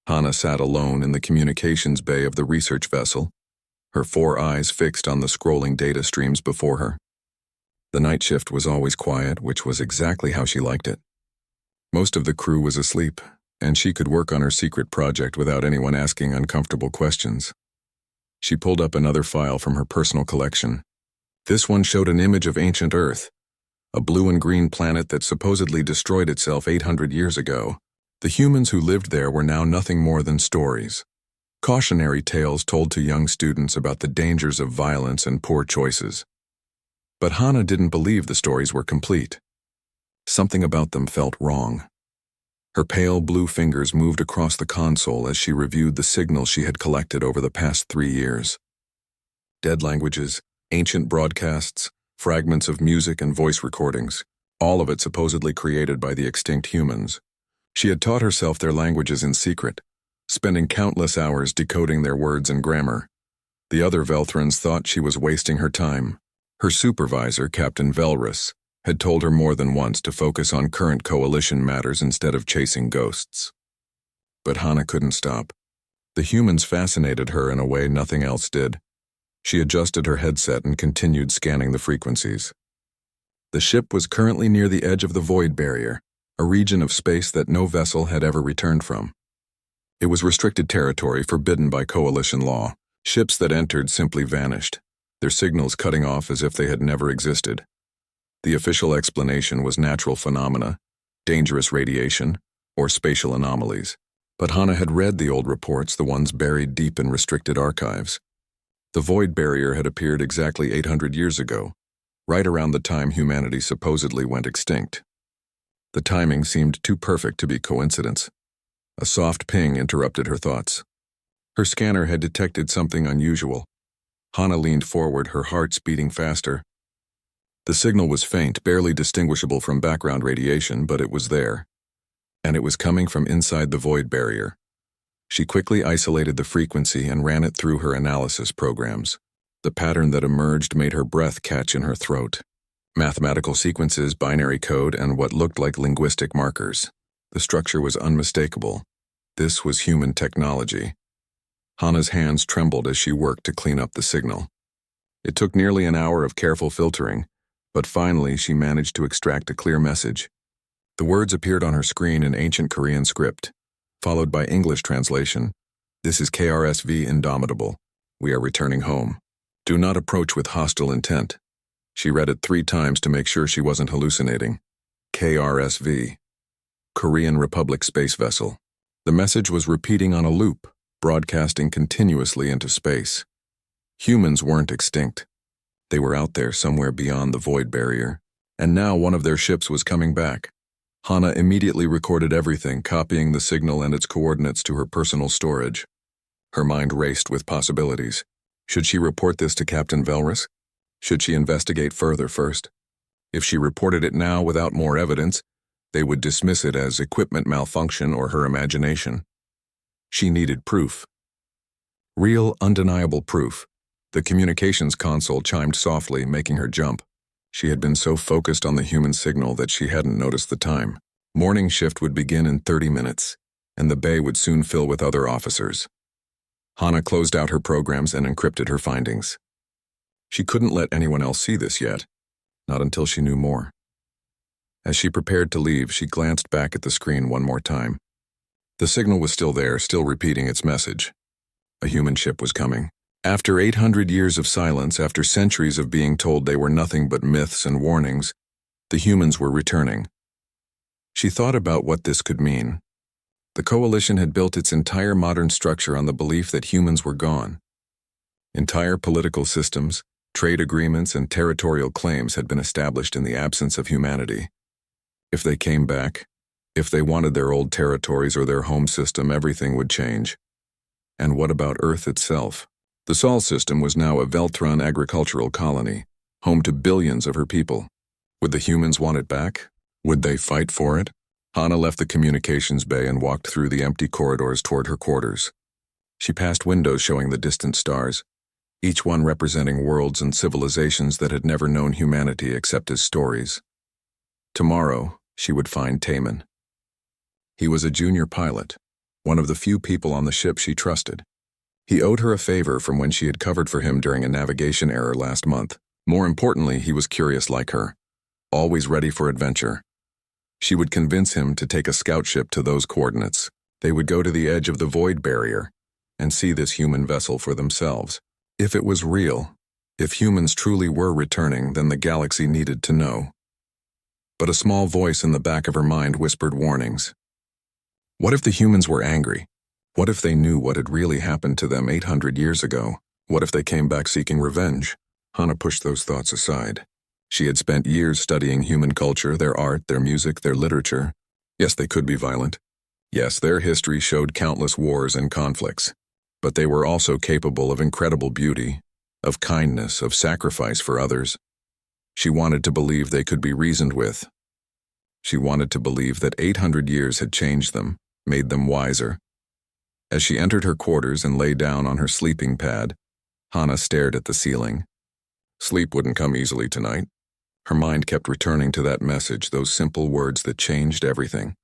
Hana sat alone in the communications bay of the research vessel, her 4 eyes fixed on the scrolling data streams before her. The night shift was always quiet, which was exactly how she liked it. Most of the crew was asleep, and she could work on her secret project without anyone asking uncomfortable questions. She pulled up another file from her personal collection. This one showed an image of ancient Earth, a blue and green planet that supposedly destroyed itself 800 years ago. The humans who lived there were now nothing more than stories. Cautionary tales told to young students about the dangers of violence and poor choices. But Hana didn't believe the stories were complete. Something about them felt wrong. Her pale blue fingers moved across the console as she reviewed the signals she had collected over the past 3 years. Dead languages, ancient broadcasts, fragments of music and voice recordings, all of it supposedly created by the extinct humans. She had taught herself their languages in secret, spending countless hours decoding their words and grammar. The other Velthrons thought she was wasting her time. Her supervisor, Captain Velrus, had told her more than once to focus on current coalition matters instead of chasing ghosts. But Hana couldn't stop. The humans fascinated her in a way nothing else did. She adjusted her headset and continued scanning the frequencies. The ship was currently near the edge of the void barrier, a region of space that no vessel had ever returned from. It was restricted territory forbidden by coalition law. Ships that entered simply vanished, their signals cutting off as if they had never existed. The official explanation was natural phenomena, dangerous radiation, or spatial anomalies. But Hana had read the old reports, the ones buried deep in restricted archives. The void barrier had appeared exactly 800 years ago, right around the time humanity supposedly went extinct. The timing seemed too perfect to be coincidence. A soft ping interrupted her thoughts. Her scanner had detected something unusual. Hana leaned forward, her heart beating faster. The signal was faint, barely distinguishable from background radiation, but it was there. And it was coming from inside the void barrier. She quickly isolated the frequency and ran it through her analysis programs. The pattern that emerged made her breath catch in her throat. Mathematical sequences, binary code, and what looked like linguistic markers. The structure was unmistakable. This was human technology. Hana's hands trembled as she worked to clean up the signal. It took nearly an hour of careful filtering, but finally she managed to extract a clear message. The words appeared on her screen in ancient Korean script, followed by English translation. "This is KRSV Indomitable. We are returning home. Do not approach with hostile intent." She read it 3 times to make sure she wasn't hallucinating. KRSV. Korean Republic Space Vessel. The message was repeating on a loop, broadcasting continuously into space. Humans weren't extinct. They were out there somewhere beyond the void barrier, and now one of their ships was coming back. Hana immediately recorded everything, copying the signal and its coordinates to her personal storage. Her mind raced with possibilities. Should she report this to Captain Velrus? Should she investigate further first? If she reported it now without more evidence, they would dismiss it as equipment malfunction or her imagination. She needed proof. Real, undeniable proof. The communications console chimed softly, making her jump. She had been so focused on the human signal that she hadn't noticed the time. Morning shift would begin in 30 minutes, and the bay would soon fill with other officers. Hana closed out her programs and encrypted her findings. She couldn't let anyone else see this yet, not until she knew more. As she prepared to leave, she glanced back at the screen one more time. The signal was still there, still repeating its message. A human ship was coming. After 800 years of silence, after centuries of being told they were nothing but myths and warnings, the humans were returning. She thought about what this could mean. The coalition had built its entire modern structure on the belief that humans were gone. Entire political systems, trade agreements, and territorial claims had been established in the absence of humanity. If they came back, if they wanted their old territories or their home system, everything would change. And what about Earth itself? The Sol system was now a Veltron agricultural colony, home to billions of her people. Would the humans want it back? Would they fight for it? Hana left the communications bay and walked through the empty corridors toward her quarters. She passed windows showing the distant stars, each one representing worlds and civilizations that had never known humanity except as stories. Tomorrow, she would find Taman. He was a junior pilot, one of the few people on the ship she trusted. He owed her a favor from when she had covered for him during a navigation error last month. More importantly, he was curious like her, always ready for adventure. She would convince him to take a scout ship to those coordinates. They would go to the edge of the void barrier and see this human vessel for themselves. If it was real, if humans truly were returning, then the galaxy needed to know. But a small voice in the back of her mind whispered warnings. What if the humans were angry? What if they knew what had really happened to them 800 years ago? What if they came back seeking revenge? Hana pushed those thoughts aside. She had spent years studying human culture, their art, their music, their literature. Yes, they could be violent. Yes, their history showed countless wars and conflicts. But they were also capable of incredible beauty, of kindness, of sacrifice for others. She wanted to believe they could be reasoned with. She wanted to believe that 800 years had changed them, made them wiser. As she entered her quarters and lay down on her sleeping pad, Hana stared at the ceiling. Sleep wouldn't come easily tonight. Her mind kept returning to that message, those simple words that changed everything.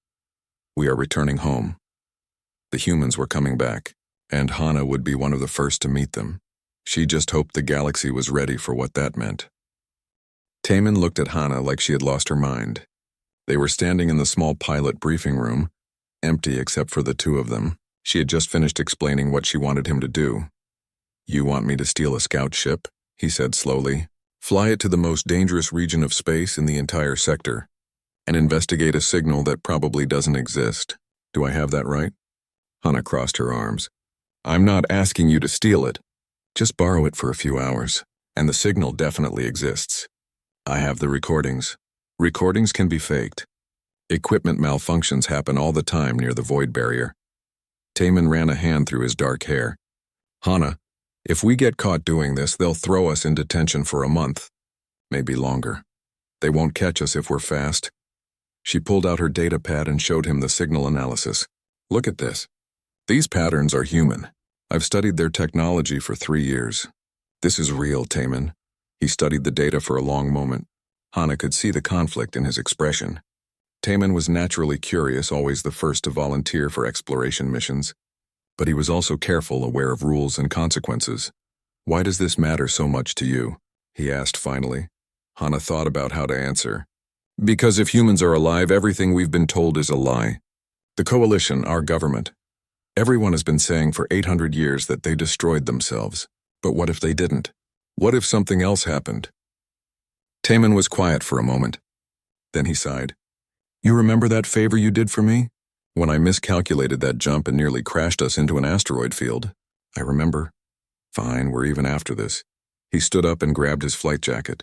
We are returning home. The humans were coming back, and Hana would be one of the first to meet them. She just hoped the galaxy was ready for what that meant. Taman looked at Hana like she had lost her mind. They were standing in the small pilot briefing room, empty except for the two of them. She had just finished explaining what she wanted him to do. You want me to steal a scout ship? He said slowly. Fly it to the most dangerous region of space in the entire sector, and investigate a signal that probably doesn't exist. Do I have that right? Hana crossed her arms. I'm not asking you to steal it. Just borrow it for a few hours, and the signal definitely exists. I have the recordings. Recordings can be faked. Equipment malfunctions happen all the time near the void barrier. Taman ran a hand through his dark hair. Hana, if we get caught doing this, they'll throw us in detention for a month, maybe longer. They won't catch us if we're fast. She pulled out her data pad and showed him the signal analysis. Look at this. These patterns are human. I've studied their technology for 3 years. This is real, Taman. He studied the data for a long moment. Hana could see the conflict in his expression. Taman was naturally curious, always the first to volunteer for exploration missions. But he was also careful, aware of rules and consequences. Why does this matter so much to you? He asked finally. Hana thought about how to answer. Because if humans are alive, everything we've been told is a lie. The Coalition, our government. Everyone has been saying for 800 years that they destroyed themselves. But what if they didn't? What if something else happened? Taman was quiet for a moment. Then he sighed. You remember that favor you did for me? When I miscalculated that jump and nearly crashed us into an asteroid field. I remember. Fine, we're even after this. He stood up and grabbed his flight jacket.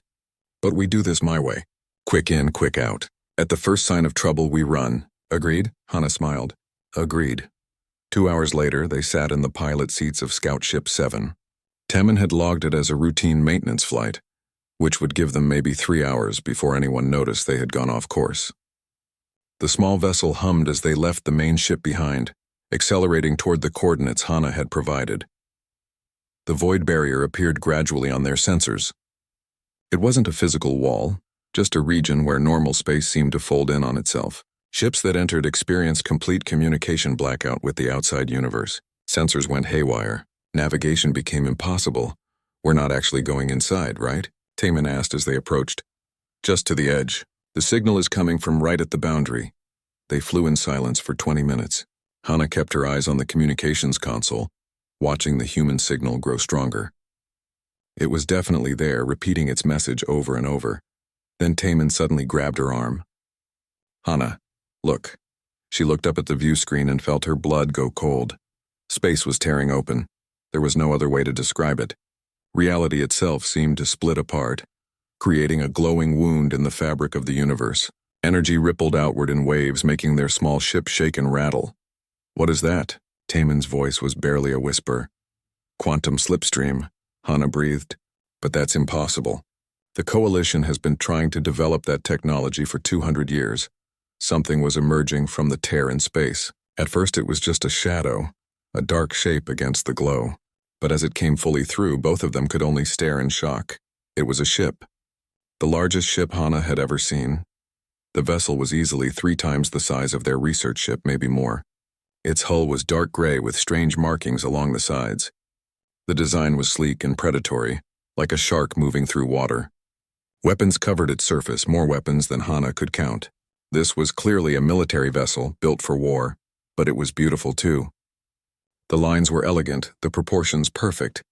But we do this my way. Quick in, quick out. At the first sign of trouble, we run. Agreed? Hana smiled. Agreed. 2 hours later, they sat in the pilot seats of Scout Ship 7. Taman had logged it as a routine maintenance flight, which would give them maybe 3 hours before anyone noticed they had gone off course. The small vessel hummed as they left the main ship behind, accelerating toward the coordinates Hana had provided. The void barrier appeared gradually on their sensors. It wasn't a physical wall, just a region where normal space seemed to fold in on itself. Ships that entered experienced complete communication blackout with the outside universe. Sensors went haywire. Navigation became impossible. We're not actually going inside, right? Taman asked as they approached. Just to the edge. The signal is coming from right at the boundary. They flew in silence for 20 minutes. Hana kept her eyes on the communications console, watching the human signal grow stronger. It was definitely there, repeating its message over and over. Then Taman suddenly grabbed her arm. Hana, look. She looked up at the view screen and felt her blood go cold. Space was tearing open. There was no other way to describe it. Reality itself seemed to split apart, creating a glowing wound in the fabric of the universe. Energy rippled outward in waves, making their small ship shake and rattle. What is that? Taman's voice was barely a whisper. Quantum slipstream, Hana breathed. But that's impossible. The Coalition has been trying to develop that technology for 200 years. Something was emerging from the tear in space. At first it was just a shadow, a dark shape against the glow. But as it came fully through, both of them could only stare in shock. It was a ship. The largest ship Hana had ever seen. The vessel was easily 3 times the size of their research ship, maybe more. Its hull was dark gray with strange markings along the sides. The design was sleek and predatory, like a shark moving through water. Weapons covered its surface, more weapons than Hana could count. This was clearly a military vessel built for war, but it was beautiful too. The lines were elegant, the proportions perfect,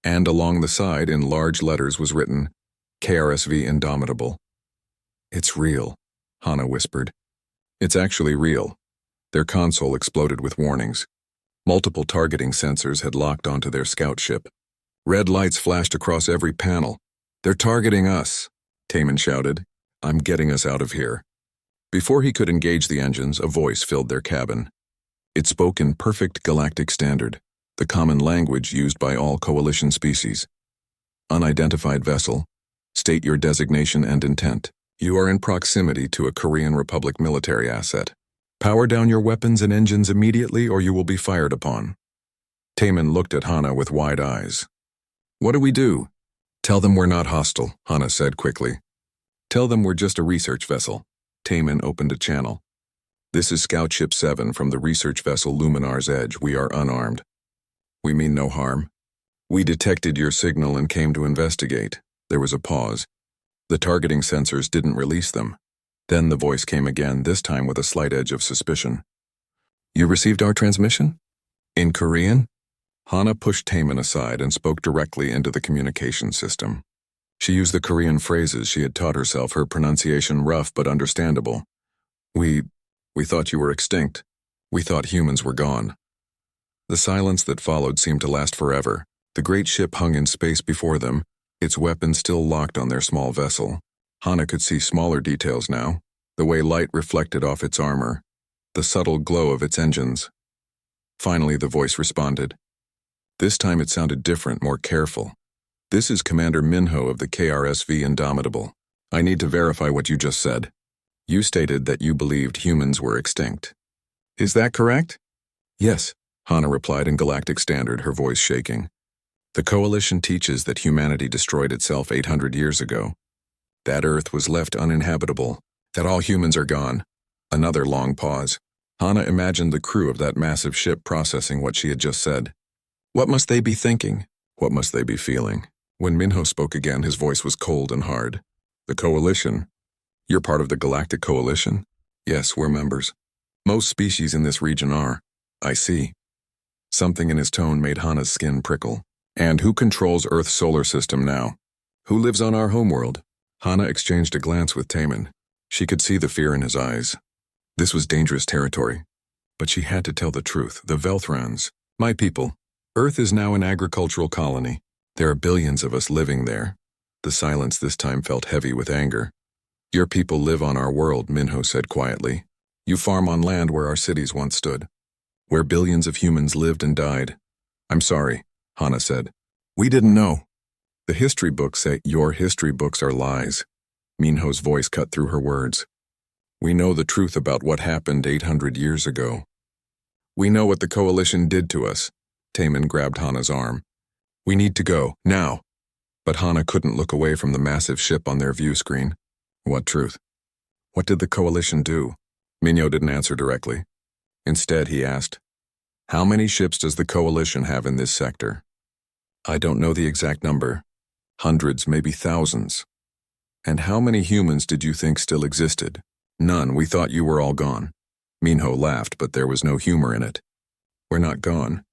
and along the side in large letters was written, KRSV Indomitable. It's real, Hana whispered. It's actually real. Their console exploded with warnings. Multiple targeting sensors had locked onto their scout ship. Red lights flashed across every panel. They're targeting us, Taman shouted. I'm getting us out of here. Before he could engage the engines, a voice filled their cabin. It spoke in perfect galactic standard, the common language used by all coalition species. Unidentified vessel, state your designation and intent. You are in proximity to a Korean Republic military asset. Power down your weapons and engines immediately or you will be fired upon. Taman looked at Hana with wide eyes. What do we do? Tell them we're not hostile, Hana said quickly. Tell them we're just a research vessel. Taman opened a channel. This is Scout Ship 7 from the research vessel Luminar's Edge. We are unarmed. We mean no harm. We detected your signal and came to investigate. There was a pause. The targeting sensors didn't release them. Then the voice came again, this time with a slight edge of suspicion. You received our transmission? In Korean? Hana pushed Taman aside and spoke directly into the communication system. She used the Korean phrases she had taught herself, her pronunciation rough but understandable. We thought you were extinct. We thought humans were gone. The silence that followed seemed to last forever. The great ship hung in space before them, its weapons still locked on their small vessel. Hana could see smaller details now, the way light reflected off its armor, the subtle glow of its engines. Finally, the voice responded. This time it sounded different, more careful. This is Commander Minho of the KRSV Indomitable. I need to verify what you just said. You stated that you believed humans were extinct. Is that correct? Yes, Hana replied in Galactic Standard, her voice shaking. The Coalition teaches that humanity destroyed itself 800 years ago. That Earth was left uninhabitable, that all humans are gone. Another long pause. Hana imagined the crew of that massive ship processing what she had just said. What must they be thinking? What must they be feeling? When Minho spoke again, his voice was cold and hard. The Coalition? You're part of the Galactic Coalition? Yes, we're members. Most species in this region are. I see. Something in his tone made Hana's skin prickle. And who controls Earth's solar system now? Who lives on our homeworld? Hana exchanged a glance with Taman. She could see the fear in his eyes. This was dangerous territory. But she had to tell the truth. The Velthrons, my people. Earth is now an agricultural colony. There are billions of us living there. The silence this time felt heavy with anger. Your people live on our world, Minho said quietly. You farm on land where our cities once stood, where billions of humans lived and died. I'm sorry, Hana said. We didn't know. The history books say your history books are lies. Minho's voice cut through her words. We know the truth about what happened 800 years ago. We know what the Coalition did to us. Taman grabbed Hana's arm. We need to go, now. But Hana couldn't look away from the massive ship on their view screen. What truth? What did the Coalition do? Minho didn't answer directly. Instead, he asked, how many ships does the Coalition have in this sector? I don't know the exact number. Hundreds, maybe thousands. And how many humans did you think still existed? None, we thought you were all gone. Minho laughed, but there was no humor in it. We're not gone.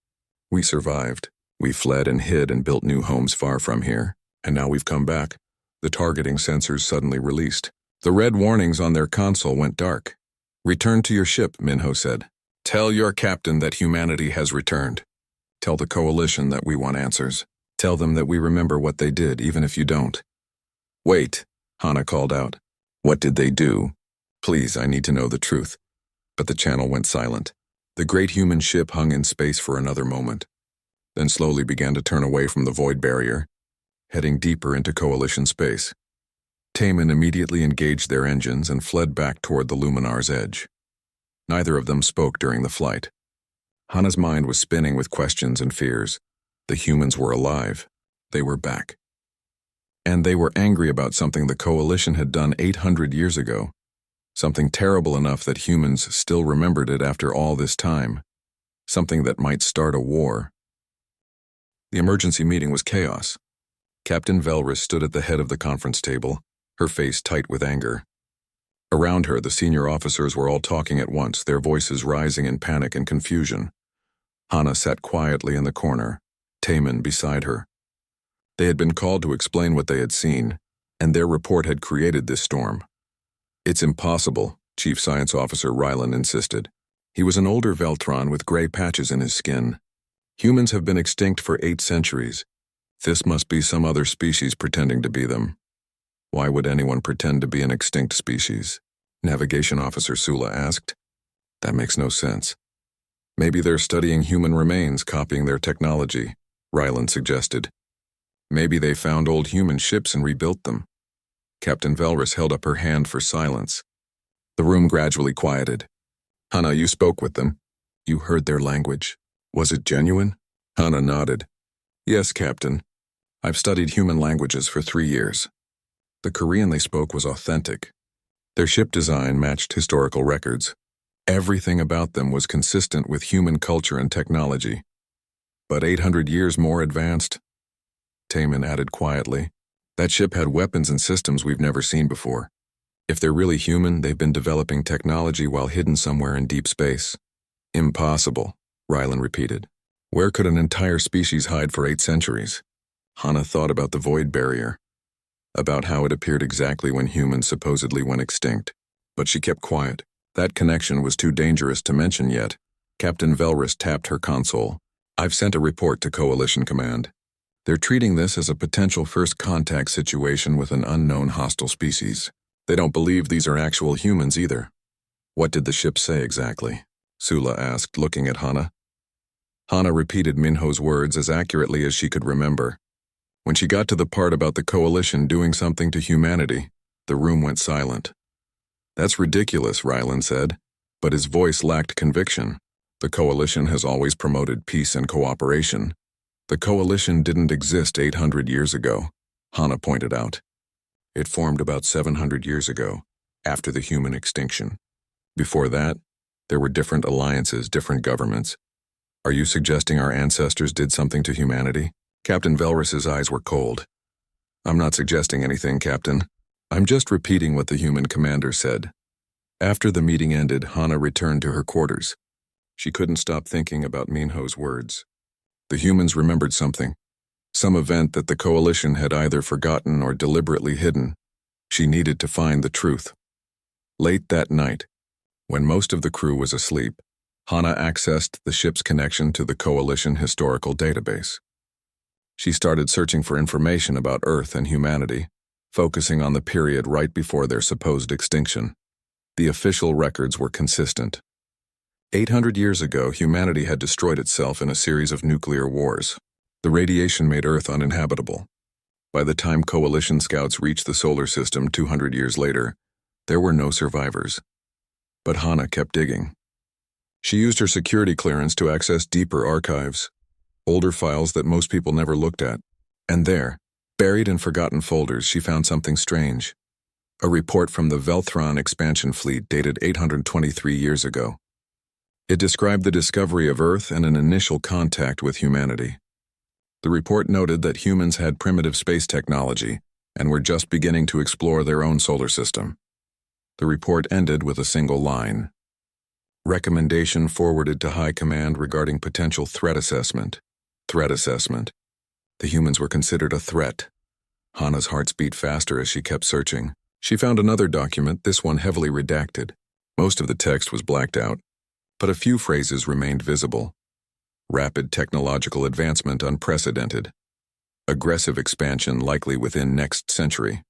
We survived. We fled and hid and built new homes far from here. And now we've come back. The targeting sensors suddenly released. The red warnings on their console went dark. Return to your ship, Minho said. Tell your captain that humanity has returned. Tell the Coalition that we want answers. Tell them that we remember what they did, even if you don't. Wait, Hana called out. What did they do? Please, I need to know the truth. But the channel went silent. The great human ship hung in space for another moment, then slowly began to turn away from the void barrier, heading deeper into Coalition space. Taman immediately engaged their engines and fled back toward the Luminar's Edge. Neither of them spoke during the flight. Hana's mind was spinning with questions and fears. The humans were alive. They were back. And they were angry about something the Coalition had done 800 years ago. Something terrible enough that humans still remembered it after all this time. something that might start a war. The emergency meeting was chaos. Captain Velrus stood at the head of the conference table, her face tight with anger. Around her, the senior officers were all talking at once, their voices rising in panic and confusion. Hana sat quietly in the corner, Taemin beside her. They had been called to explain what they had seen, and their report had created this storm. "It's impossible," Chief Science Officer Rylan insisted. He was an older Veltron with gray patches in his skin. "Humans have been extinct for 8 centuries. This must be some other species pretending to be them." "Why would anyone pretend to be an extinct species?" Navigation Officer Sula asked. "That makes no sense." "Maybe they're studying human remains, copying their technology," Ryland suggested. "Maybe they found old human ships and rebuilt them." Captain Velrus held up her hand for silence. The room gradually quieted. "Hana, you spoke with them. You heard their language. Was it genuine?" Hana nodded. "Yes, Captain. I've studied human languages for 3 years. The Korean they spoke was authentic. Their ship design matched historical records. Everything about them was consistent with human culture and technology. But 800 years more advanced," Taemin added quietly. "That ship had weapons and systems we've never seen before. If they're really human, they've been developing technology while hidden somewhere in deep space." "Impossible," Rylan repeated. "Where could an entire species hide for 8 centuries? Hana thought about the void barrier, about how it appeared exactly when humans supposedly went extinct. But she kept quiet. That connection was too dangerous to mention yet. Captain Velrus tapped her console. "I've sent a report to Coalition Command. They're treating this as a potential first contact situation with an unknown hostile species. They don't believe these are actual humans either." "What did the ship say exactly?" Sula asked, looking at Hana. Hana repeated Minho's words as accurately as she could remember. When she got to the part about the Coalition doing something to humanity, the room went silent. "That's ridiculous," Rylan said, but his voice lacked conviction. "The Coalition has always promoted peace and cooperation. The Coalition didn't exist 800 years ago," Hana pointed out. "It formed about 700 years ago, after the human extinction. Before that, there were different alliances, different governments. Are you suggesting our ancestors did something to humanity?" Captain Velrus's eyes were cold. "I'm not suggesting anything, Captain. I'm just repeating what the human commander said." After the meeting ended, Hana returned to her quarters. She couldn't stop thinking about Minho's words. The humans remembered something, some event that the Coalition had either forgotten or deliberately hidden. She needed to find the truth. Late that night, when most of the crew was asleep, Hana accessed the ship's connection to the Coalition historical database. She started searching for information about Earth and humanity, focusing on the period right before their supposed extinction. The official records were consistent. 800 years ago, humanity had destroyed itself in a series of nuclear wars. The radiation made Earth uninhabitable. By the time Coalition scouts reached the solar system 200 years later, there were no survivors. But Hana kept digging. She used her security clearance to access deeper archives, older files that most people never looked at. And there, buried in forgotten folders, she found something strange. A report from the Velthron expansion fleet dated 823 years ago. It described the discovery of Earth and an initial contact with humanity. The report noted that humans had primitive space technology and were just beginning to explore their own solar system. The report ended with a single line. "Recommendation forwarded to High Command regarding potential threat assessment." Threat assessment. The humans were considered a threat. Hana's heart beat faster as she kept searching. She found another document, this one heavily redacted. Most of the text was blacked out, but a few phrases remained visible. Rapid technological advancement unprecedented. Aggressive expansion likely within next century.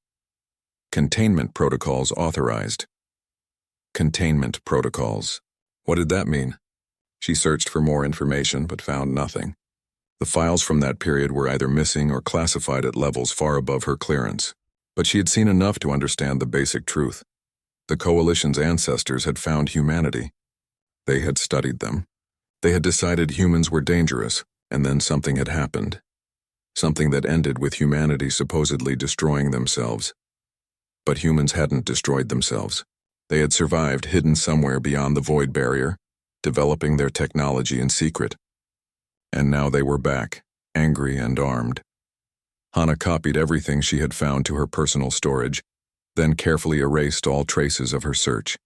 Containment protocols authorized. Containment protocols. What did that mean? She searched for more information but found nothing. The files from that period were either missing or classified at levels far above her clearance. But she had seen enough to understand the basic truth. The Coalition's ancestors had found humanity. They had studied them. They had decided humans were dangerous, and then something had happened. Something that ended with humanity supposedly destroying themselves. But humans hadn't destroyed themselves. They had survived hidden somewhere beyond the void barrier, developing their technology in secret. And now they were back, angry and armed. Hana copied everything she had found to her personal storage, then carefully erased all traces of her search.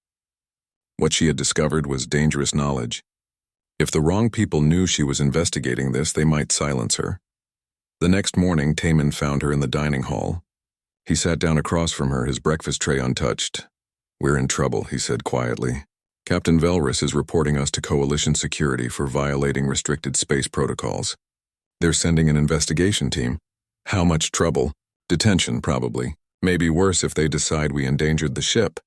What she had discovered was dangerous knowledge. If the wrong people knew she was investigating this, they might silence her. The next morning, Taman found her in the dining hall. He sat down across from her, his breakfast tray untouched. "We're in trouble," he said quietly. "Captain Velrus is reporting us to Coalition Security for violating restricted space protocols. They're sending an investigation team. How much trouble? Detention, probably. Maybe worse if they decide we endangered the ship."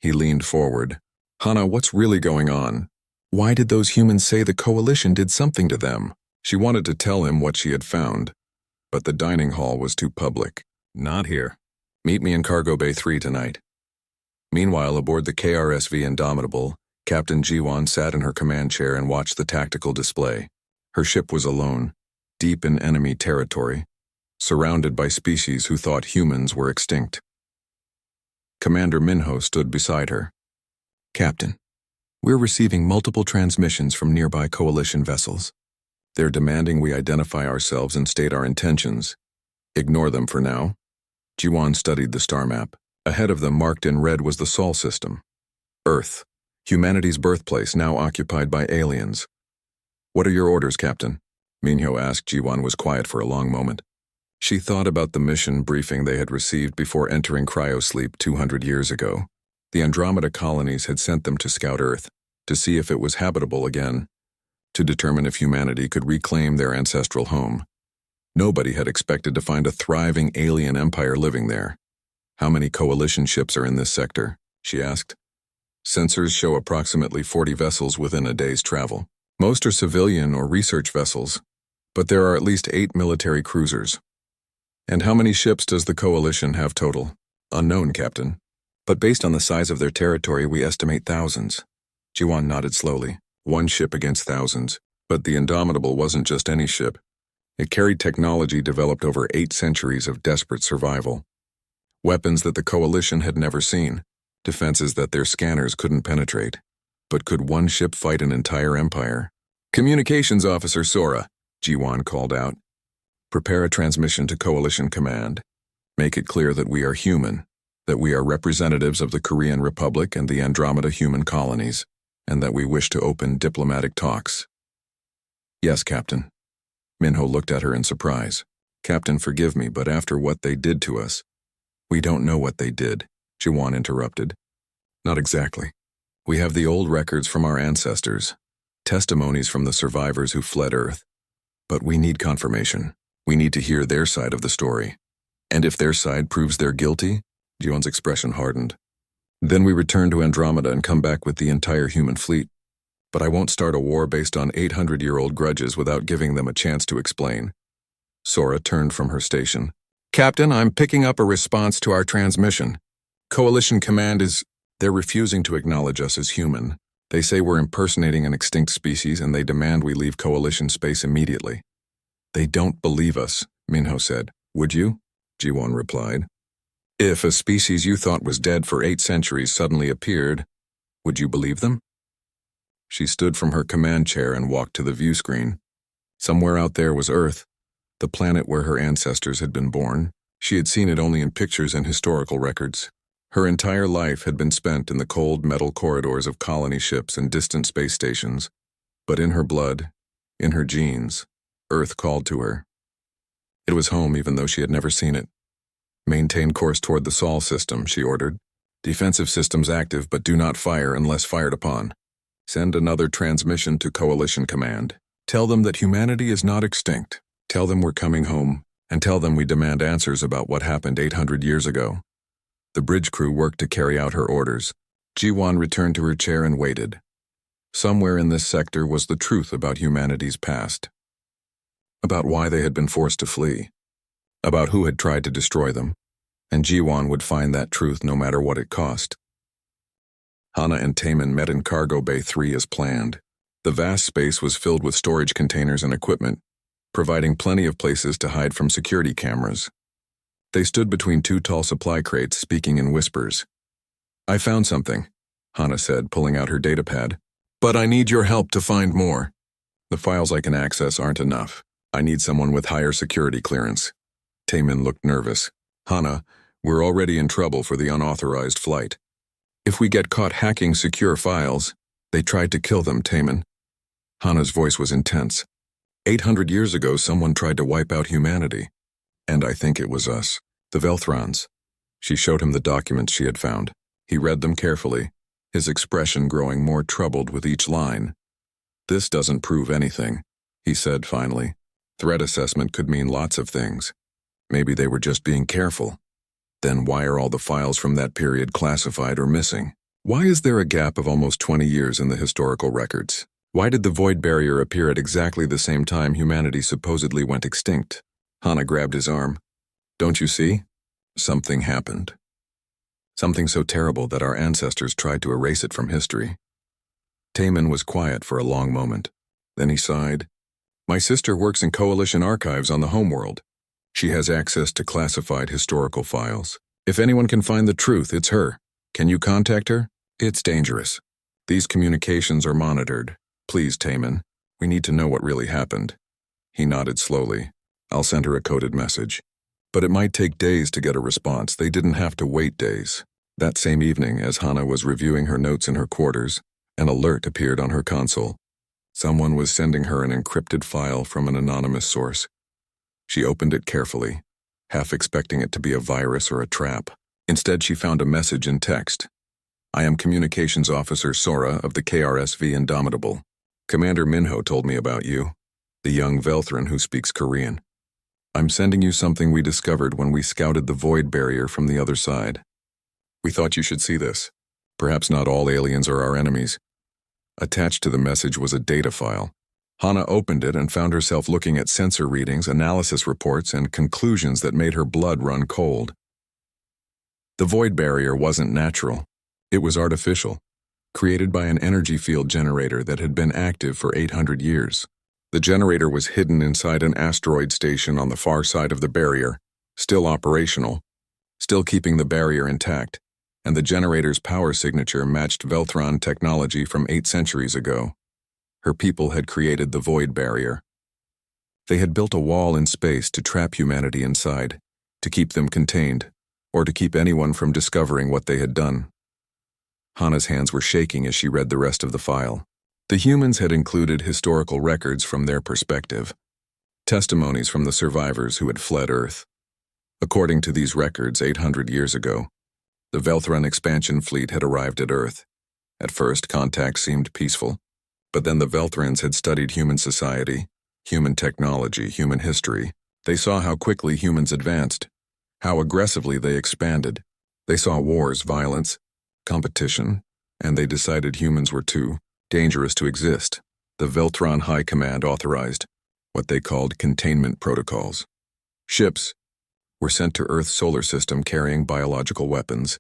He leaned forward. "Hana, what's really going on? Why did those humans say the Coalition did something to them?" She wanted to tell him what she had found, but the dining hall was too public. "Not here. Meet me in Cargo Bay 3 tonight." Meanwhile, aboard the KRSV Indomitable, Captain Jiwan sat in her command chair and watched the tactical display. Her ship was alone, deep in enemy territory, surrounded by species who thought humans were extinct. Commander Minho stood beside her. "Captain, we're receiving multiple transmissions from nearby Coalition vessels. They're demanding we identify ourselves and state our intentions. Ignore them for now." Jiwan studied the star map. Ahead of them, marked in red, was the Sol system. Earth, humanity's birthplace, now occupied by aliens. "What are your orders, Captain?" Minho asked. Jiwan was quiet for a long moment. She thought about the mission briefing they had received before entering cryosleep 200 years ago. The Andromeda colonies had sent them to scout Earth, to see if it was habitable again, to determine if humanity could reclaim their ancestral home. Nobody had expected to find a thriving alien empire living there. "How many Coalition ships are in this sector?" she asked. "Sensors show approximately 40 vessels within a day's travel. Most are civilian or research vessels, but there are at least 8 military cruisers." "And how many ships does the Coalition have total?" "Unknown, Captain. But based on the size of their territory, we estimate thousands." Jiwan nodded slowly. One ship against thousands. But the Indomitable wasn't just any ship. It carried technology developed over 8 centuries of desperate survival. Weapons that the Coalition had never seen, defenses that their scanners couldn't penetrate. But could one ship fight an entire empire? "Communications Officer Sora," Jiwan called out. "Prepare a transmission to Coalition Command. Make it clear that we are human, that we are representatives of the Korean Republic and the Andromeda human colonies, and that we wish to open diplomatic talks." "Yes, Captain." Minho looked at her in surprise. "Captain, forgive me, but after what they did to us—" "We don't know what they did," Jiwan interrupted. "Not exactly. We have the old records from our ancestors, testimonies from the survivors who fled Earth. But we need confirmation. We need to hear their side of the story. And if their side proves they're guilty," Jiwan's expression hardened, "then we return to Andromeda and come back with the entire human fleet. But I won't start a war based on 800-year-old grudges without giving them a chance to explain." Sora turned from her station. "Captain, I'm picking up a response to our transmission. Coalition Command is—" "They're refusing to acknowledge us as human. They say we're impersonating an extinct species and they demand we leave Coalition space immediately." "They don't believe us," Minho said. "Would you?" Jiwan replied. "If a species you thought was dead for 8 centuries suddenly appeared, would you believe them?" She stood from her command chair and walked to the view screen. Somewhere out there was Earth, the planet where her ancestors had been born. She had seen it only in pictures and historical records. Her entire life had been spent in the cold metal corridors of colony ships and distant space stations. But in her blood, in her genes, Earth called to her. It was home even though she had never seen it. "Maintain course toward the Sol system," she ordered. "Defensive systems active, but do not fire unless fired upon. Send another transmission to Coalition Command. Tell them that humanity is not extinct. Tell them we're coming home, and tell them we demand answers about what happened 800 years ago." The bridge crew worked to carry out her orders. Jiwan returned to her chair and waited. Somewhere in this sector was the truth about humanity's past. About why they had been forced to flee. About who had tried to destroy them. And Jiwan would find that truth no matter what it cost. Hana and Taman met in Cargo Bay 3 as planned. The vast space was filled with storage containers and equipment, providing plenty of places to hide from security cameras. They stood between 2 tall supply crates, speaking in whispers. "I found something," Hana said, pulling out her datapad. But I need your help to find more. The files I can access aren't enough. I need someone with higher security clearance. Taemin looked nervous. Hana, we're already in trouble for the unauthorized flight. If we get caught hacking secure files, they tried to kill them, Taemin. Hana's voice was intense. 800 years ago, someone tried to wipe out humanity. And I think it was us, the Velthrons. She showed him the documents she had found. He read them carefully, his expression growing more troubled with each line. This doesn't prove anything, he said finally. Threat assessment could mean lots of things. Maybe they were just being careful. Then why are all the files from that period classified or missing? Why is there a gap of almost 20 years in the historical records? Why did the void barrier appear at exactly the same time humanity supposedly went extinct? Hana grabbed his arm. Don't you see? Something happened. Something so terrible that our ancestors tried to erase it from history. Taemin was quiet for a long moment. Then he sighed. My sister works in Coalition archives on the homeworld. She has access to classified historical files. If anyone can find the truth, it's her. Can you contact her? It's dangerous. These communications are monitored. Please, Taemin, we need to know what really happened. He nodded slowly. I'll send her a coded message. But it might take days to get a response. They didn't have to wait days. That same evening, as Hana was reviewing her notes in her quarters, an alert appeared on her console. Someone was sending her an encrypted file from an anonymous source. She opened it carefully, half expecting it to be a virus or a trap. Instead, she found a message in text. I am Communications Officer Sora of the KRSV Indomitable. Commander Minho told me about you, the young Velthran who speaks Korean. I'm sending you something we discovered when we scouted the void barrier from the other side. We thought you should see this. Perhaps not all aliens are our enemies. Attached to the message was a data file. Hana opened it and found herself looking at sensor readings, analysis reports, and conclusions that made her blood run cold. The void barrier wasn't natural. It was artificial, created by an energy field generator that had been active for 800 years. The generator was hidden inside an asteroid station on the far side of the barrier, still operational, still keeping the barrier intact, and the generator's power signature matched Velthron technology from 8 centuries ago. Her people had created the void barrier. They had built a wall in space to trap humanity inside, to keep them contained, or to keep anyone from discovering what they had done. Hana's hands were shaking as she read the rest of the file. The humans had included historical records from their perspective, testimonies from the survivors who had fled Earth. According to these records, 800 years ago, the Velthran expansion fleet had arrived at Earth. At first, contact seemed peaceful, but then the Velthrans had studied human society, human technology, human history. They saw how quickly humans advanced, how aggressively they expanded. They saw wars, violence, competition, and they decided humans were too dangerous to exist. The Velthran High Command authorized what they called containment protocols. Ships were sent to Earth's solar system carrying biological weapons,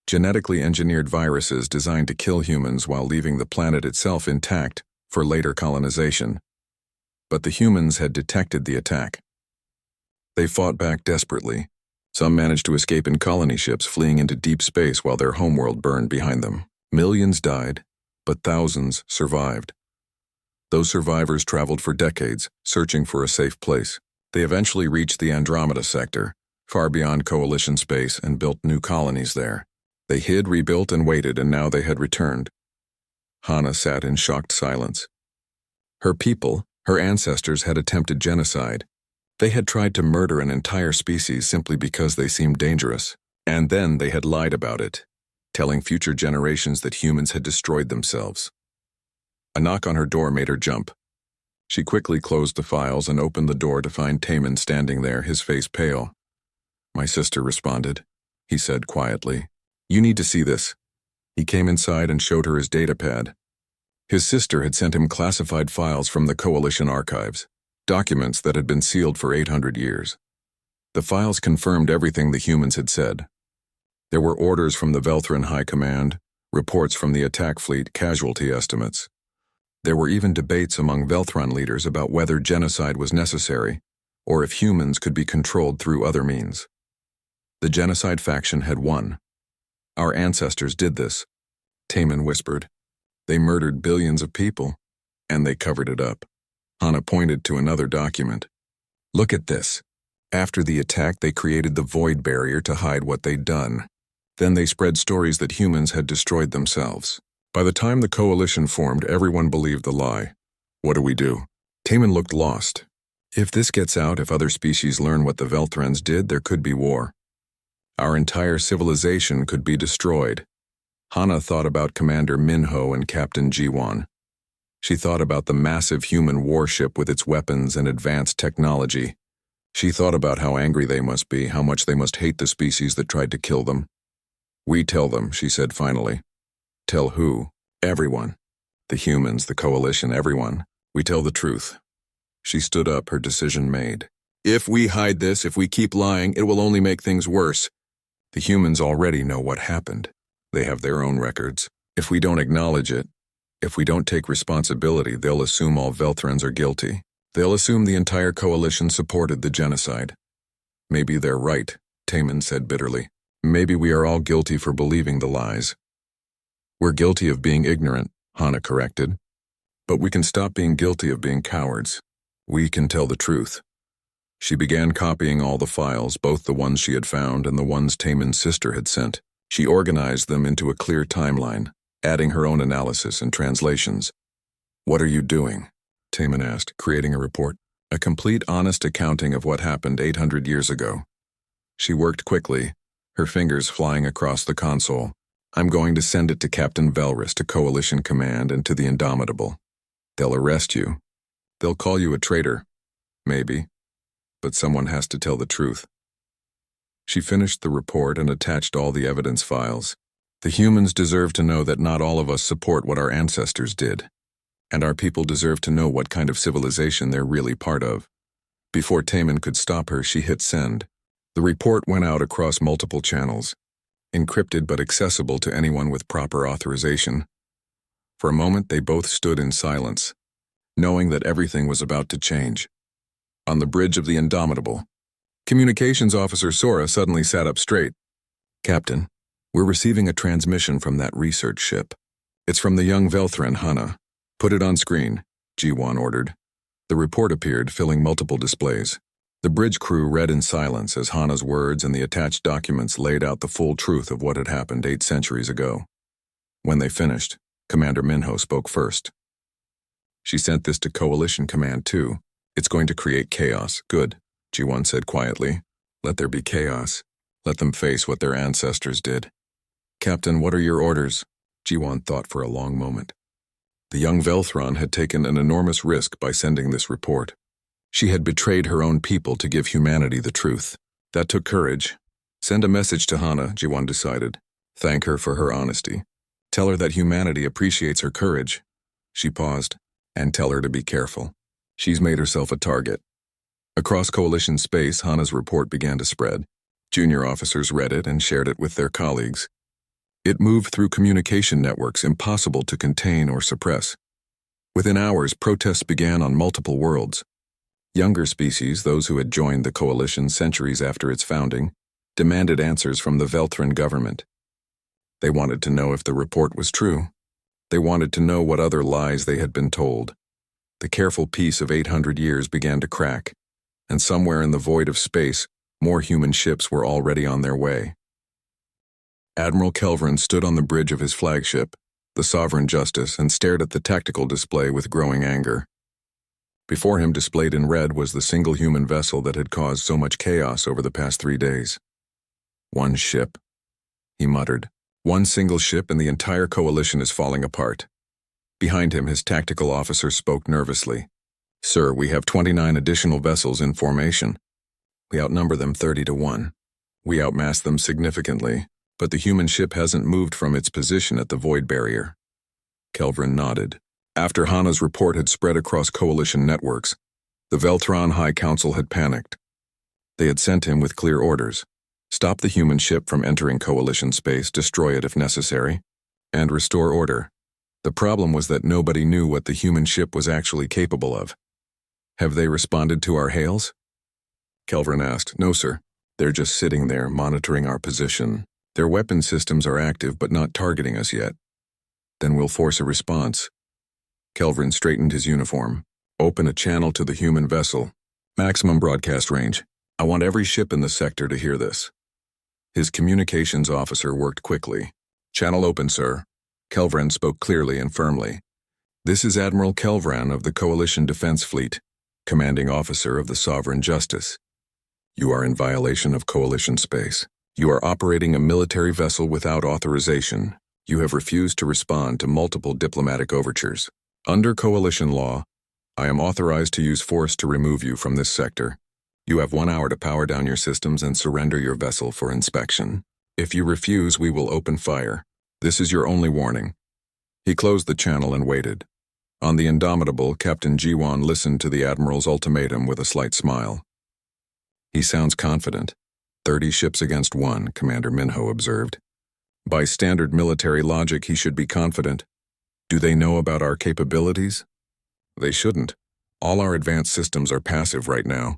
genetically engineered viruses designed to kill humans while leaving the planet itself intact for later colonization. But the humans had detected the attack. They fought back desperately. Some managed to escape in colony ships fleeing into deep space while their homeworld burned behind them. Millions died, but thousands survived. Those survivors traveled for decades, searching for a safe place. They eventually reached the Andromeda sector, far beyond Coalition space, and built new colonies there. They hid, rebuilt, and waited, and now they had returned. Hana sat in shocked silence. Her people, her ancestors, had attempted genocide. They had tried to murder an entire species simply because they seemed dangerous. And then they had lied about it, telling future generations that humans had destroyed themselves. A knock on her door made her jump. She quickly closed the files and opened the door to find Taemin standing there, his face pale. My sister responded, he said quietly. You need to see this. He came inside and showed her his datapad. His sister had sent him classified files from the Coalition archives, documents that had been sealed for 800 years. The files confirmed everything the humans had said. There were orders from the Velthran High Command, reports from the attack fleet, casualty estimates. There were even debates among Velthran leaders about whether genocide was necessary, or if humans could be controlled through other means. The genocide faction had won. Our ancestors did this, Taemin whispered. They murdered billions of people, and they covered it up. Hana pointed to another document. Look at this. After the attack, they created the void barrier to hide what they'd done. Then they spread stories that humans had destroyed themselves. By the time the coalition formed, everyone believed the lie. What do we do? Taman looked lost. If this gets out, if other species learn what the Velthrans did, there could be war. Our entire civilization could be destroyed. Hana thought about Commander Minho and Captain Jiwon. She thought about the massive human warship with its weapons and advanced technology. She thought about how angry they must be, how much they must hate the species that tried to kill them. We tell them, she said finally. Tell who? Everyone. The humans, the coalition, everyone. We tell the truth. She stood up, her decision made. If we hide this, if we keep lying, it will only make things worse. The humans already know what happened. They have their own records. If we don't acknowledge it, if we don't take responsibility, they'll assume all Velthrans are guilty. They'll assume the entire coalition supported the genocide. Maybe they're right, Taman said bitterly. Maybe we are all guilty for believing the lies. We're guilty of being ignorant, Hana corrected. But we can stop being guilty of being cowards. We can tell the truth. She began copying all the files, both the ones she had found and the ones Taman's sister had sent. She organized them into a clear timeline, adding her own analysis and translations. What are you doing? Taman asked, creating a report. A complete, honest accounting of what happened 800 years ago. She worked quickly, her fingers flying across the console. I'm going to send it to Captain Velrus, to Coalition Command, and to the Indomitable. They'll arrest you. They'll call you a traitor. Maybe. But someone has to tell the truth. She finished the report and attached all the evidence files. The humans deserve to know that not all of us support what our ancestors did. And our people deserve to know what kind of civilization they're really part of. Before Taman could stop her, she hit send. The report went out across multiple channels, encrypted but accessible to anyone with proper authorization. For a moment, they both stood in silence, knowing that everything was about to change. On the bridge of the Indomitable, Communications Officer Sora suddenly sat up straight. Captain, we're receiving a transmission from that research ship. It's from the young Velthran, Hana. Put it on screen, Jiwon ordered. The report appeared, filling multiple displays. The bridge crew read in silence as Hana's words and the attached documents laid out the full truth of what had happened 8 centuries ago. When they finished, Commander Minho spoke first. She sent this to Coalition Command too. It's going to create chaos. Good, Jiwon said quietly. Let there be chaos. Let them face what their ancestors did. Captain, what are your orders? Jiwon thought for a long moment. The young Velthran had taken an enormous risk by sending this report. She had betrayed her own people to give humanity the truth. That took courage. Send a message to Hana, Jiwon decided. Thank her for her honesty. Tell her that humanity appreciates her courage. She paused. And tell her to be careful. She's made herself a target. Across Coalition space, Hana's report began to spread. Junior officers read it and shared it with their colleagues. It moved through communication networks impossible to contain or suppress. Within hours, protests began on multiple worlds. Younger species, those who had joined the coalition centuries after its founding, demanded answers from the Velthran government. They wanted to know if the report was true. They wanted to know what other lies they had been told. The careful peace of 800 years began to crack, and somewhere in the void of space, more human ships were already on their way. Admiral Kelvin stood on the bridge of his flagship, the Sovereign Justice, and stared at the tactical display with growing anger. Before him, displayed in red, was the single human vessel that had caused so much chaos over the past 3 days. One ship, he muttered. One single ship and the entire coalition is falling apart. Behind him, his tactical officer spoke nervously. Sir, we have 29 additional vessels in formation. We outnumber them 30-1. We outmass them significantly, but the human ship hasn't moved from its position at the void barrier. Kelvin nodded. After Hana's report had spread across coalition networks, the Veltran High Council had panicked. They had sent him with clear orders. Stop the human ship from entering coalition space, destroy it if necessary, and restore order. The problem was that nobody knew what the human ship was actually capable of. Have they responded to our hails? Kelvin asked. No, sir. They're just sitting there, monitoring our position. Their weapon systems are active but not targeting us yet. Then we'll force a response. Kelvin straightened his uniform. Open a channel to the human vessel. Maximum broadcast range. I want every ship in the sector to hear this. His communications officer worked quickly. Channel open, sir. Kelvin spoke clearly and firmly. This is Admiral Kelvin of the Coalition Defense Fleet, commanding officer of the Sovereign Justice. You are in violation of Coalition space. You are operating a military vessel without authorization. You have refused to respond to multiple diplomatic overtures. Under Coalition law, I am authorized to use force to remove you from this sector. You have 1 hour to power down your systems and surrender your vessel for inspection. If you refuse, we will open fire. This is your only warning. He closed the channel and waited. On the Indomitable, Captain Jiwon listened to the Admiral's ultimatum with a slight smile. He sounds confident. 30 ships against 1, Commander Minho observed. By standard military logic, he should be confident. Do they know about our capabilities? They shouldn't. All our advanced systems are passive right now.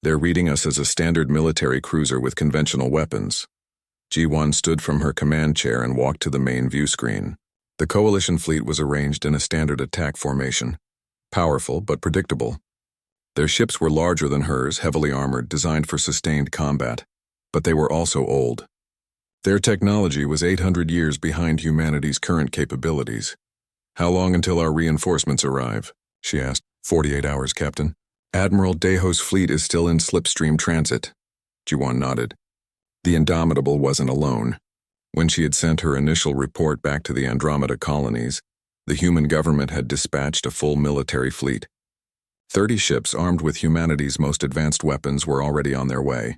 They're reading us as a standard military cruiser with conventional weapons. Ji-1 stood from her command chair and walked to the main view screen. The Coalition fleet was arranged in a standard attack formation. Powerful but predictable. Their ships were larger than hers, heavily armored, designed for sustained combat. But they were also old. Their technology was 800 years behind humanity's current capabilities. How long until our reinforcements arrive? She asked. 48 hours, Captain. Admiral Daho's fleet is still in slipstream transit. Ji-1 nodded. The Indomitable wasn't alone. When she had sent her initial report back to the Andromeda colonies, the human government had dispatched a full military fleet. 30 ships armed with humanity's most advanced weapons were already on their way,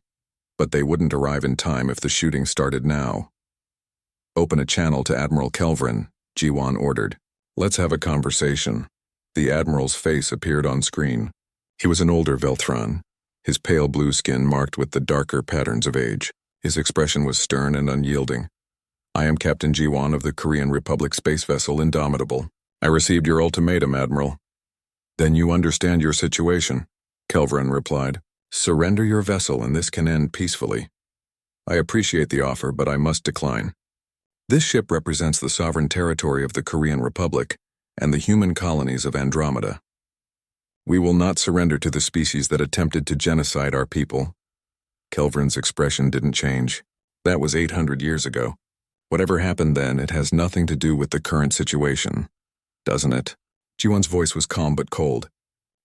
but they wouldn't arrive in time if the shooting started now. Open a channel to Admiral Kelvin, Ji-1 ordered. Let's have a conversation. The Admiral's face appeared on screen. He was an older Veltron, his pale blue skin marked with the darker patterns of age. His expression was stern and unyielding. I am Captain Ji-1 of the Korean Republic space vessel Indomitable. I received your ultimatum, Admiral. Then you understand your situation, Kelvin replied. Surrender your vessel and this can end peacefully. I appreciate the offer, but I must decline. This ship represents the sovereign territory of the Korean Republic and the human colonies of Andromeda. We will not surrender to the species that attempted to genocide our people. Kelvin's expression didn't change. That was 800 years ago. Whatever happened then, it has nothing to do with the current situation, doesn't it? Ji-1's voice was calm but cold.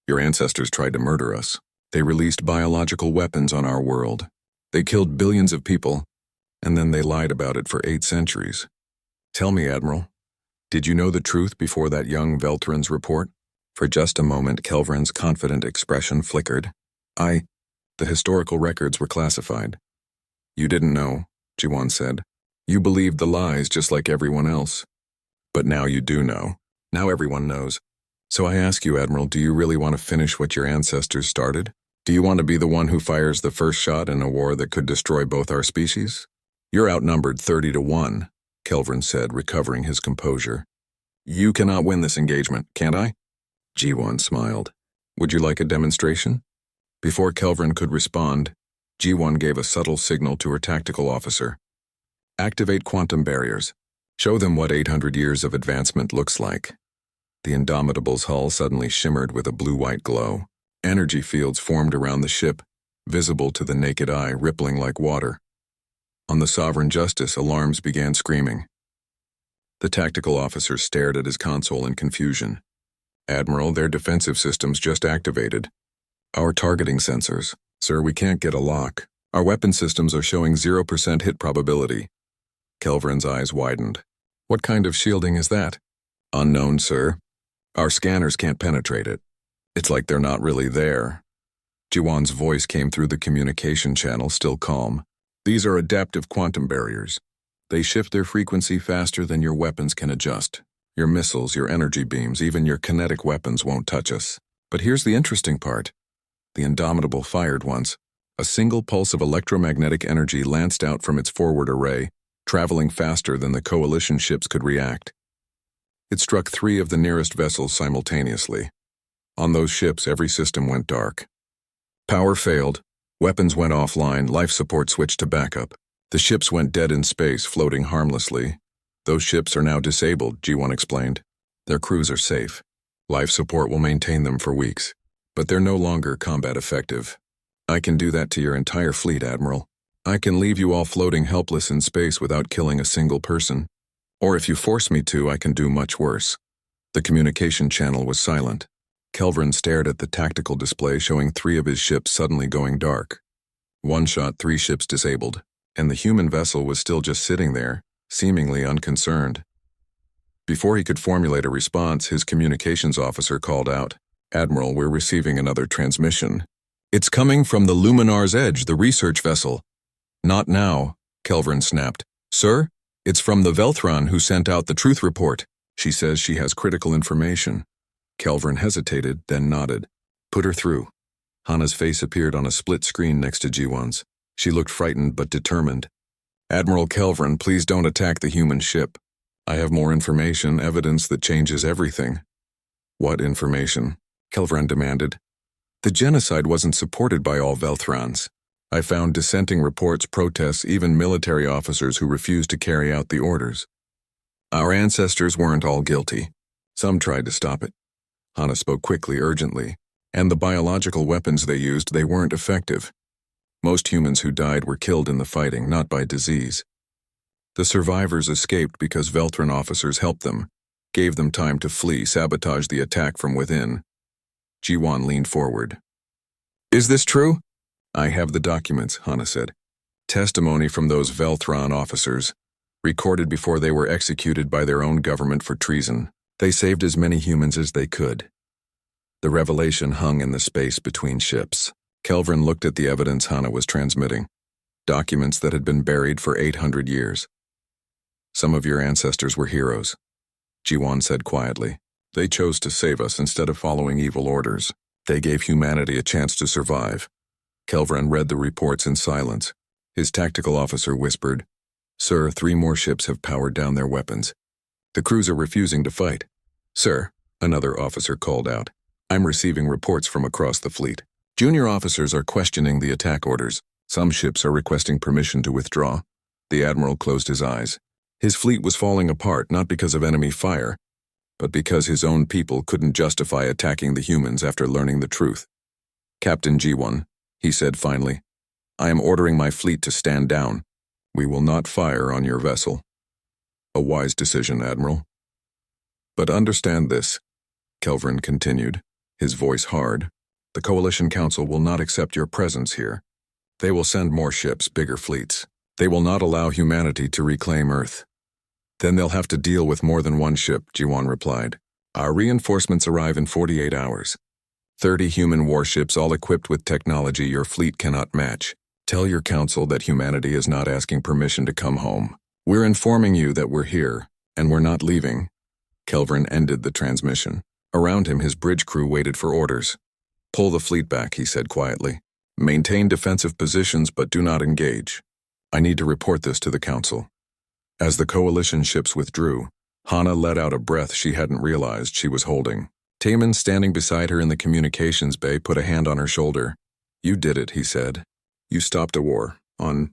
Your ancestors tried to murder us. They released biological weapons on our world. They killed billions of people, and then they lied about it for 8 centuries. Tell me, Admiral, did you know the truth before that young Veltran's report? For just a moment, Kelvin's confident expression flickered. The historical records were classified. You didn't know, Ji-1 said. You believed the lies just like everyone else. But now you do know. Now everyone knows. So I ask you, Admiral, do you really want to finish what your ancestors started? Do you want to be the one who fires the first shot in a war that could destroy both our species? You're outnumbered 30-1, Kelvin said, recovering his composure. You cannot win this engagement, can't I? Ji-1 smiled. Would you like a demonstration? Before Kelvin could respond, Ji-1 gave a subtle signal to her tactical officer. Activate quantum barriers. Show them what 800 years of advancement looks like. The Indomitable's hull suddenly shimmered with a blue-white glow. Energy fields formed around the ship, visible to the naked eye, rippling like water. On the Sovereign Justice, alarms began screaming. The tactical officer stared at his console in confusion. Admiral, their defensive systems just activated. Our targeting sensors. Sir, we can't get a lock. Our weapon systems are showing 0% hit probability. Kelvin's eyes widened. What kind of shielding is that? Unknown, sir. Our scanners can't penetrate it. It's like they're not really there. Ji-1's voice came through the communication channel, still calm. These are adaptive quantum barriers. They shift their frequency faster than your weapons can adjust. Your missiles, your energy beams, even your kinetic weapons won't touch us. But here's the interesting part. The Indomitable fired once. A single pulse of electromagnetic energy lanced out from its forward array, traveling faster than the Coalition ships could react. It struck 3 of the nearest vessels simultaneously. On those ships, every system went dark. Power failed, weapons went offline, life support switched to backup. The ships went dead in space, floating harmlessly, Those ships are now disabled, G1 explained. Their crews are safe. Life support will maintain them for weeks. But they're no longer combat effective. I can do that to your entire fleet, Admiral. I can leave you all floating helpless in space without killing a single person. Or if you force me to, I can do much worse. The communication channel was silent. Kelvin stared at the tactical display showing 3 of his ships suddenly going dark. One shot, 3 ships disabled, and the human vessel was still just sitting there, seemingly unconcerned. Before he could formulate a response, his communications officer called out, "Admiral, we're receiving another transmission. It's coming from the Luminar's Edge, the research vessel." "Not now," Kelvin snapped. "Sir, it's from the Velthron who sent out the truth report. She says she has critical information." Kelvin hesitated, then nodded. "Put her through." Hana's face appeared on a split screen next to G1's. She looked frightened but determined. "Admiral Kelvin, please don't attack the human ship. I have more information, evidence that changes everything." "What information?" Kelvin demanded. "The genocide wasn't supported by all Velthrons. I found dissenting reports, protests, even military officers who refused to carry out the orders. Our ancestors weren't all guilty. Some tried to stop it." Hana spoke quickly, urgently. "And the biological weapons they used, they weren't effective. Most humans who died were killed in the fighting, not by disease. The survivors escaped because Velthron officers helped them, gave them time to flee, sabotage the attack from within." G1 leaned forward. "Is this true?" "I have the documents," Hana said. "Testimony from those Velthron officers, recorded before they were executed by their own government for treason. They saved as many humans as they could." The revelation hung in the space between ships. Kelvin looked at the evidence Hana was transmitting. Documents that had been buried for 800 years. "Some of your ancestors were heroes," G1 said quietly. "They chose to save us instead of following evil orders. They gave humanity a chance to survive." Kelvin read the reports in silence. His tactical officer whispered, "Sir, 3 more ships have powered down their weapons. The crews are refusing to fight." "Sir," another officer called out, "I'm receiving reports from across the fleet. Junior officers are questioning the attack orders. Some ships are requesting permission to withdraw." The Admiral closed his eyes. His fleet was falling apart not because of enemy fire, but because his own people couldn't justify attacking the humans after learning the truth. "Captain G1, he said finally, "I am ordering my fleet to stand down. We will not fire on your vessel." "A wise decision, Admiral. But understand this," Kelvin continued, his voice hard. "The Coalition Council will not accept your presence here. They will send more ships, bigger fleets. They will not allow humanity to reclaim Earth." "Then they'll have to deal with more than one ship," G1 replied. "Our reinforcements arrive in 48 hours. 30 human warships all equipped with technology your fleet cannot match. Tell your council that humanity is not asking permission to come home. We're informing you that we're here, and we're not leaving." Kelvin ended the transmission. Around him, his bridge crew waited for orders. "Pull the fleet back," he said quietly. "Maintain defensive positions, but do not engage. I need to report this to the council." As the coalition ships withdrew, Hana let out a breath she hadn't realized she was holding. Taman, standing beside her in the communications bay, put a hand on her shoulder. "You did it," he said. "You stopped a war, on